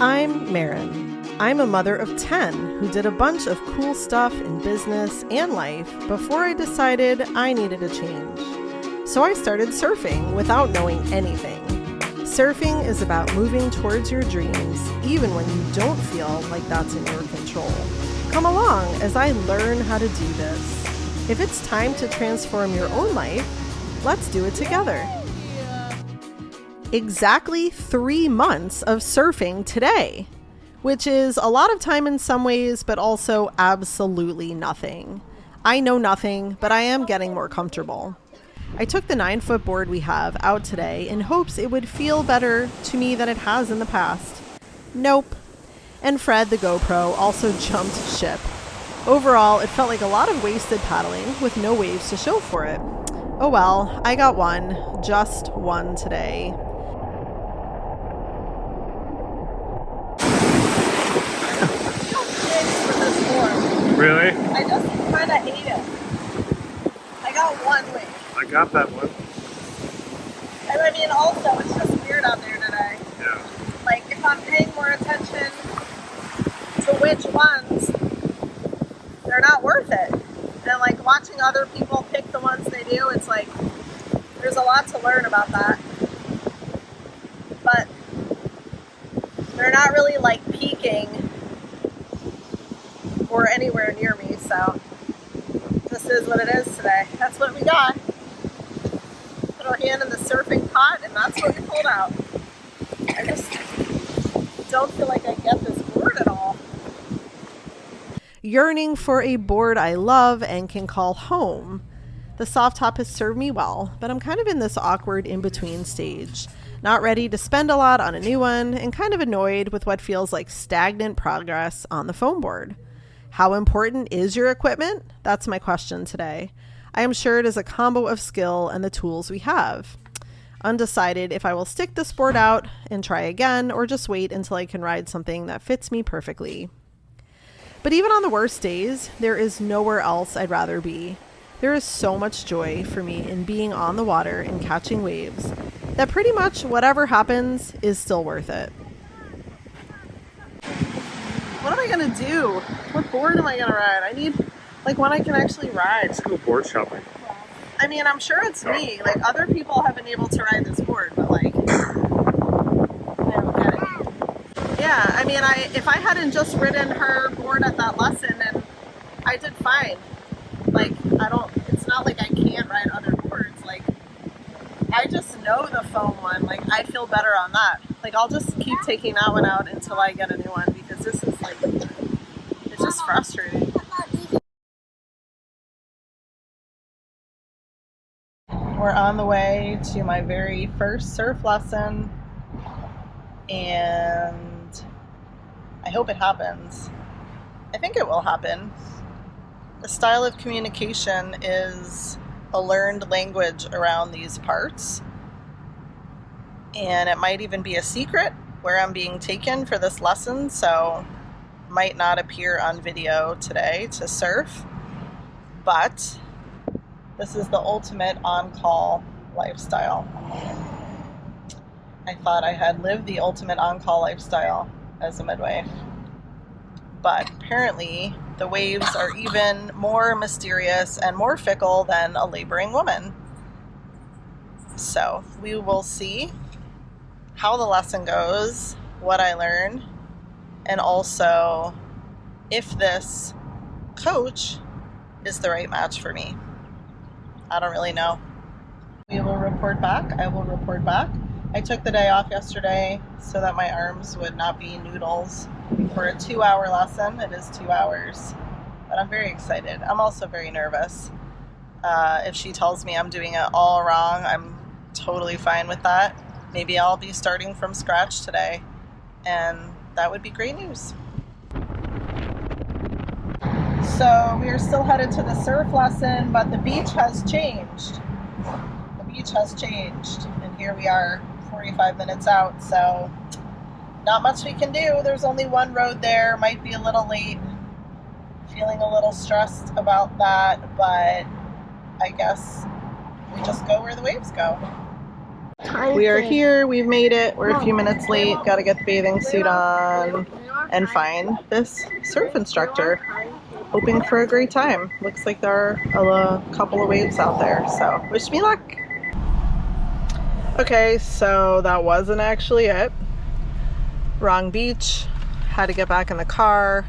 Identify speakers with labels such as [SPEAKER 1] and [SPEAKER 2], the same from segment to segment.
[SPEAKER 1] I'm Marin. I'm a mother of 10 who did a bunch of cool stuff in business and life before I decided I needed a change. So I started surfing without knowing anything. Surfing is about moving towards your dreams even when you don't feel like that's in your control. Come along as I learn how to do this. If it's time to transform your own life, let's do it together. Exactly 3 months of surfing today, which is a lot of time in some ways, but also absolutely nothing. I know nothing, but I am getting more comfortable. I took the 9-foot board we have out today in hopes it would feel better to me than it has in the past. Nope. And Fred, the GoPro, also jumped ship. Overall, it felt like a lot of wasted paddling with no waves to show for it. Oh well, I got one, just one today.
[SPEAKER 2] Really?
[SPEAKER 1] I just kind of hate it. I got one wave.
[SPEAKER 2] I got that one.
[SPEAKER 1] And I mean, also, it's just weird out there today.
[SPEAKER 2] Yeah.
[SPEAKER 1] Like, if I'm paying more attention to which ones, they're not worth it. And like watching other people pick the ones they do, it's like, there's a lot to learn about that. But they're not really like peaking or anywhere near me, so this is what it is today. That's what we got. Put our hand in the surfing pot, and that's what we pulled out. I just don't feel like I get this board at all. Yearning for a board I love and can call home. The soft top has served me well, but I'm kind of in this awkward in-between stage. Not ready to spend a lot on a new one, and kind of annoyed with what feels like stagnant progress on the foam board. How important is your equipment? That's my question today. I am sure it is a combo of skill and the tools we have. Undecided if I will stick this board out and try again or just wait until I can ride something that fits me perfectly. But even on the worst days, there is nowhere else I'd rather be. There is so much joy for me in being on the water and catching waves that pretty much whatever happens is still worth it. What am I gonna do? What board am I gonna ride? I need like one I can actually ride.
[SPEAKER 2] Let's go board shopping.
[SPEAKER 1] I mean, I'm sure it's me. Like other people have been able to ride this board, but like, I don't get it. Yeah, I mean, if I hadn't just ridden her board at that lesson, and I did fine. Like, it's not like I can't ride other boards. Like, I just know the foam one. Like, I feel better on that. Like, I'll just keep taking that one out until I get a new one because this is like, it's just frustrating. We're on the way to my very first surf lesson, and I hope it happens. I think it will happen. The style of communication is a learned language around these parts, and it might even be a secret where I'm being taken for this lesson, so might not appear on video today to surf, but this is the ultimate on-call lifestyle. I thought I had lived the ultimate on-call lifestyle as a midwife, but apparently the waves are even more mysterious and more fickle than a laboring woman. So we will see how the lesson goes, what I learn, and also if this coach is the right match for me. I don't really know. We will report back. I will report back. I took the day off yesterday so that my arms would not be noodles for a 2-hour lesson. It is 2 hours, but I'm very excited. I'm also very nervous. If she tells me I'm doing it all wrong, I'm totally fine with that. Maybe I'll be starting from scratch today, and that would be great news. So we are still headed to the surf lesson, but the beach has changed. The beach has changed, and here we are 45 minutes out, so not much we can do. There's only one road there, might be a little late. Feeling a little stressed about that, but I guess we just go where the waves go. We are here. We've made it. We're a few minutes late. Got to get the bathing suit on and find this surf instructor. Hoping for a great time. Looks like there are a couple of waves out there, so wish me luck. Okay, so that wasn't actually it. Wrong beach. Had to get back in the car.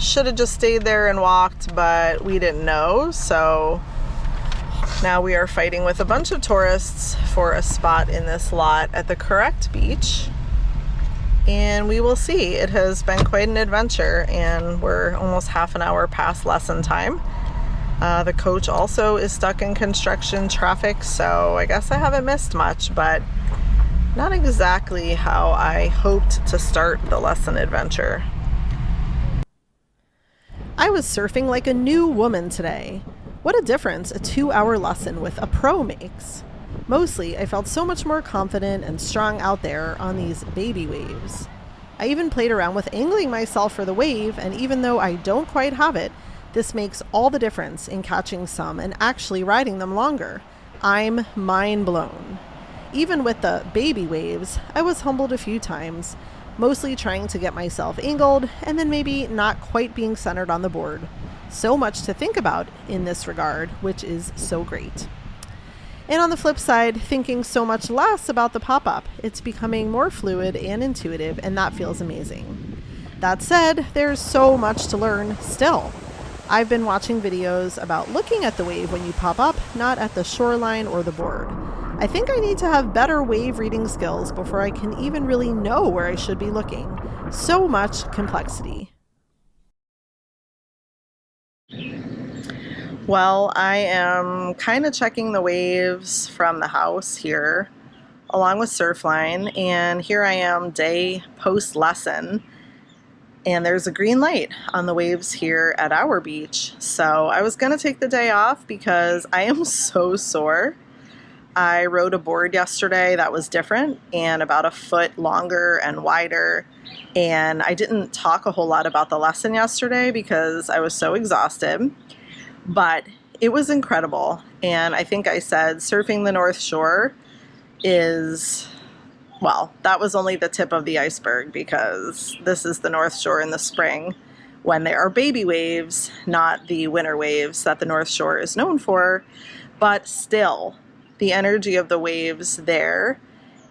[SPEAKER 1] Should have just stayed there and walked, but we didn't know, so now we are fighting with a bunch of tourists for a spot in this lot at the correct beach. And we will see. It has been quite an adventure, and we're almost half an hour past lesson time. The coach also is stuck in construction traffic, so I guess I haven't missed much, but not exactly how I hoped to start the lesson adventure. I was surfing like a new woman today. What a difference a 2-hour lesson with a pro makes. Mostly, I felt so much more confident and strong out there on these baby waves. I even played around with angling myself for the wave, and even though I don't quite have it, this makes all the difference in catching some and actually riding them longer. I'm mind blown. Even with the baby waves, I was humbled a few times, mostly trying to get myself angled and then maybe not quite being centered on the board. So much to think about in this regard, which is so great. And on the flip side, thinking so much less about the pop-up. It's becoming more fluid and intuitive, and that feels amazing. That said, there's so much to learn still. I've been watching videos about looking at the wave when you pop up, not at the shoreline or the board. I think I need to have better wave reading skills before I can even really know where I should be looking. So much complexity. Well, I am kind of checking the waves from the house here, along with Surfline, and here I am day post lesson, and there's a green light on the waves here at our beach. So I was going to take the day off because I am so sore. I rode a board yesterday that was different and about a foot longer and wider, and I didn't talk a whole lot about the lesson yesterday because I was so exhausted. But it was incredible, and I think I said surfing the North Shore is, well, that was only the tip of the iceberg, because this is the North Shore in the spring when there are baby waves, not the winter waves that the North Shore is known for. But still, the energy of the waves there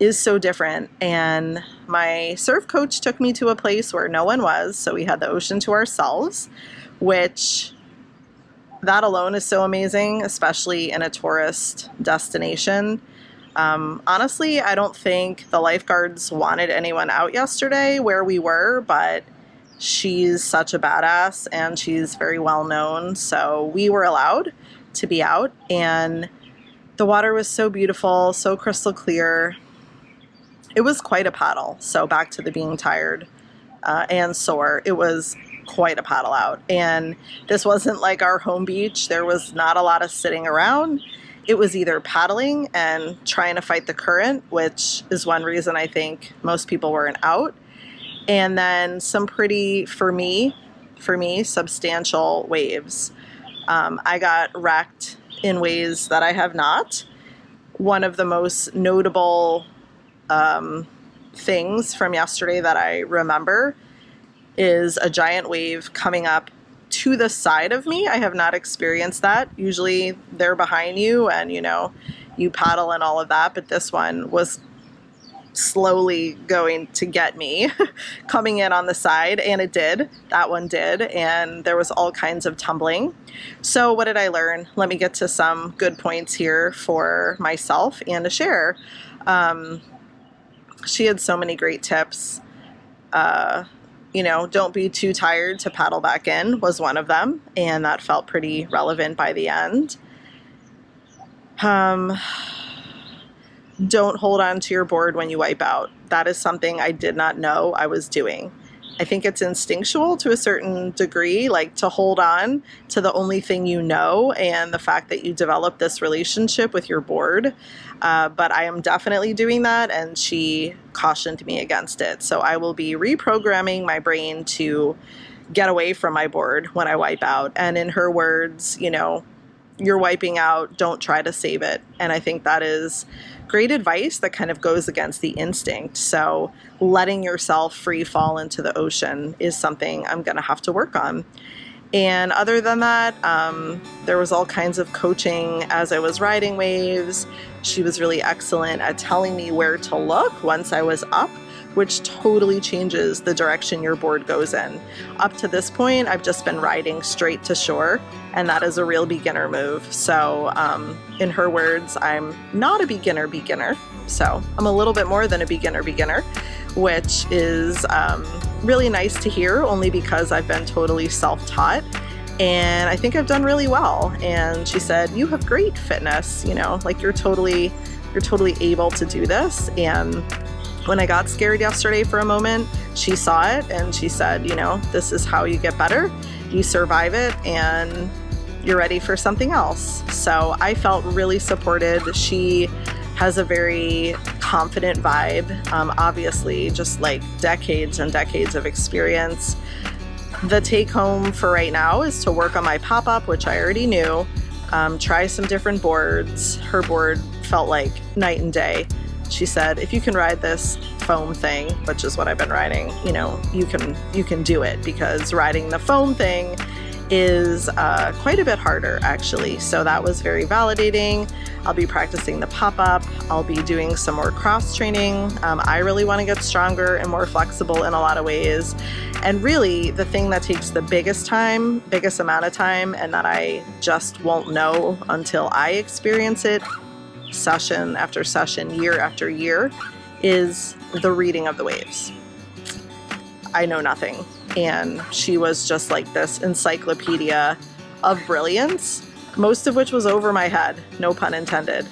[SPEAKER 1] is so different, and my surf coach took me to a place where no one was, so we had the ocean to ourselves, which that alone is so amazing, especially in a tourist destination. Honestly, I don't think the lifeguards wanted anyone out yesterday where we were, but she's such a badass and she's very well known, so we were allowed to be out, and the water was so beautiful, so crystal clear. It was quite a paddle. So back to the being tired and sore, it was quite a paddle out. And this wasn't like our home beach. There was not a lot of sitting around. It was either paddling and trying to fight the current, which is one reason I think most people weren't out, and then some pretty, for me, substantial waves. I got wrecked in ways that I have not. One of the most notable things from yesterday that I remember is a giant wave coming up to the side of me. I have not experienced that. Usually they're behind you and, you know, you paddle and all of that, but this one was slowly going to get me coming in on the side, and it did. That one did, and there was all kinds of tumbling. So what did I learn? Let me get to some good points here for myself and to share. She had so many great tips. You know, don't be too tired to paddle back in was one of them, and that felt pretty relevant by the end. Don't hold on to your board when you wipe out. That is something I did not know I was doing. I think it's instinctual to a certain degree, like to hold on to the only thing you know, and the fact that you develop this relationship with your board. But I am definitely doing that, and she cautioned me against it. So I will be reprogramming my brain to get away from my board when I wipe out. And in her words, you know, you're wiping out, don't try to save it. And I think that is great advice that kind of goes against the instinct. So letting yourself free fall into the ocean is something I'm going to have to work on. And other than that, there was all kinds of coaching as I was riding waves. She was really excellent at telling me where to look once I was up, which totally changes the direction your board goes in. Up to this point, I've just been riding straight to shore, and that is a real beginner move. So in her words, I'm not a beginner, so I'm a little bit more than a beginner, which is really nice to hear, only because I've been totally self-taught, and I think I've done really well. And she said, you have great fitness, you know, like you're totally able to do this. And when I got scared yesterday for a moment, she saw it and she said, you know, this is how you get better. You survive it and you're ready for something else. So I felt really supported. She has a very confident vibe, obviously just like decades and decades of experience. The take home for right now is to work on my pop-up, which I already knew, try some different boards. Her board felt like night and day. She said, if you can ride this foam thing, which is what I've been riding, you know, you can do it, because riding the foam thing is quite a bit harder, actually. So that was very validating. I'll be practicing the pop-up. I'll be doing some more cross training. I really want to get stronger and more flexible in a lot of ways. And really, the thing that takes the biggest amount of time, and that I just won't know until I experience it, session after session, year after year, is the reading of the waves. I know nothing. And she was just like this encyclopedia of brilliance, most of which was over my head, no pun intended.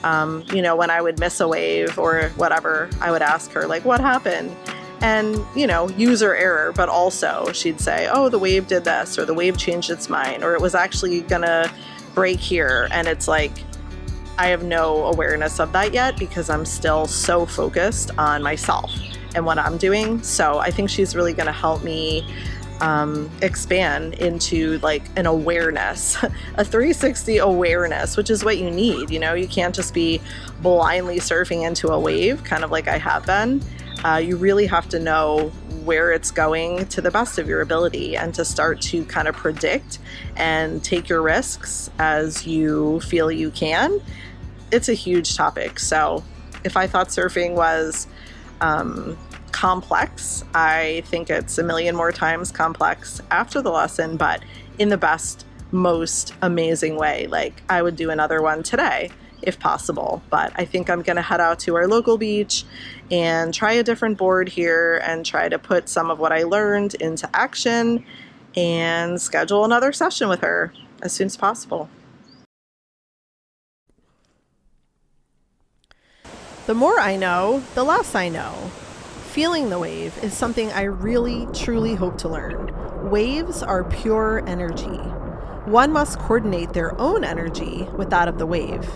[SPEAKER 1] You know, when I would miss a wave or whatever, I would ask her, like, what happened? And, you know, user error, but also she'd say, oh, the wave did this, or the wave changed its mind, or it was actually gonna break here. And it's like, I have no awareness of that yet, because I'm still so focused on myself and what I'm doing. So I think she's really going to help me expand into like an awareness, a 360 awareness, which is what you need. You know, you can't just be blindly surfing into a wave, kind of like I have been. You really have to know where it's going to the best of your ability, and to start to kind of predict and take your risks as you feel you can. It's a huge topic. So if I thought surfing was complex, I think it's a million more times complex after the lesson, but in the best, most amazing way. Like, I would do another one today if possible, but I think I'm gonna head out to our local beach and try a different board here and try to put some of what I learned into action and schedule another session with her as soon as possible. The more I know, the less I know. Feeling the wave is something I really, truly hope to learn. Waves are pure energy. One must coordinate their own energy with that of the wave.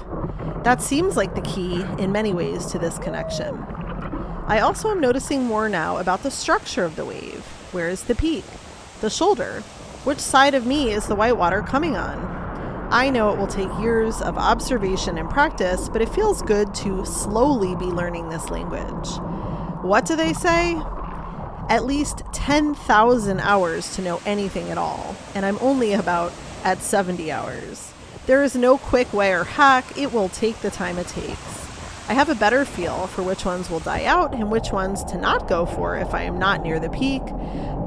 [SPEAKER 1] That seems like the key in many ways to this connection. I also am noticing more now about the structure of the wave. Where is the peak? The shoulder? Which side of me is the whitewater coming on? I know it will take years of observation and practice, but it feels good to slowly be learning this language. What do they say? At least 10,000 hours to know anything at all, and I'm only about at 70 hours. There is no quick way or hack. It will take the time it takes. I have a better feel for which ones will die out and which ones to not go for if I am not near the peak,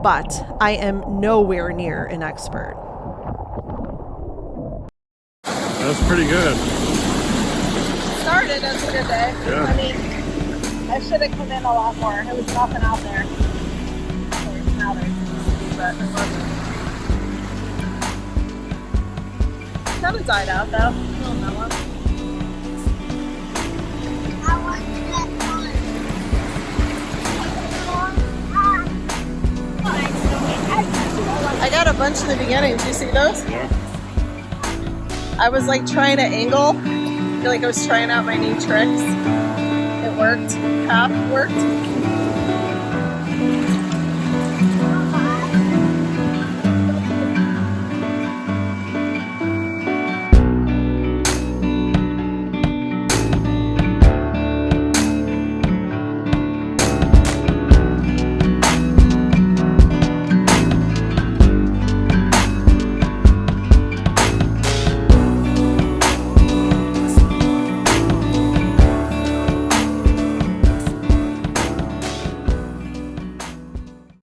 [SPEAKER 1] but I am nowhere near an expert.
[SPEAKER 2] That's pretty good.
[SPEAKER 1] Started as a good day.
[SPEAKER 2] Yeah.
[SPEAKER 1] I mean, I should have come in a lot more. There was nothing out there. Now there seems to be, but it wasn't. Kind of died out though. Little mellow. I got a bunch in the beginning. Do you see those?
[SPEAKER 2] Yeah.
[SPEAKER 1] I was like trying to angle. I feel like I was trying out my new tricks. It worked. Half worked.